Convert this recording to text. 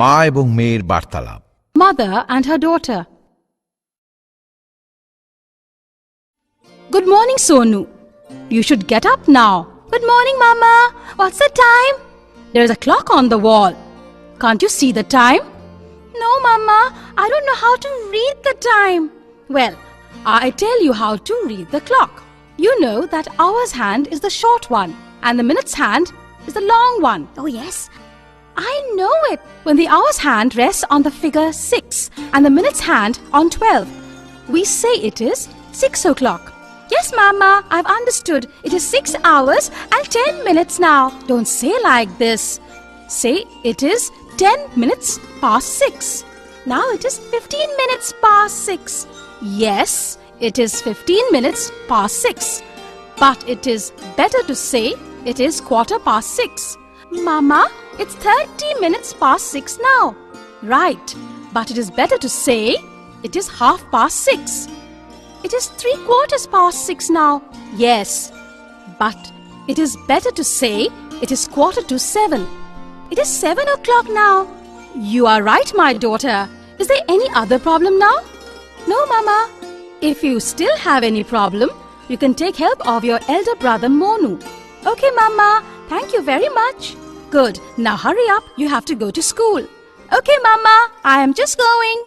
মা এবং মেয়ের বার্তালাপ। Mother and her daughter. Good morning, Sonu. You should get up now. Good morning, Mama. What's the time? There's a clock on the wall. Can't you see the time? No, Mama. I don't know how to read the time. Well, I tell you how to read the clock. You know that hour's hand is the short one and the minute's hand is the long one. Oh, yes. I know it. When the hour's hand rests on the figure 6 and the minute's hand on 12, we say it is 6 o'clock. Yes, Mama, I've understood. It is 6 hours and 10 minutes now. Don't say like this. Say it is 10 minutes past 6. Now it is 15 minutes past 6. Yes, it is 15 minutes past 6. But it is better to say it is quarter past 6. Mama, it's 30 minutes past 6 now. Right, but it is better to say it is half past 6. It is 3/4 past 6 now. Yes, but it is better to say it is 6:45. It is 7 o'clock now. You are right, my daughter. Is there any other problem now? No, Mama. If you still have any problem, you can take help of your elder brother Monu. Okay, Mama. Thank you very much. Good. Now hurry up. You have to go to school. Okay, Mama. I am just going.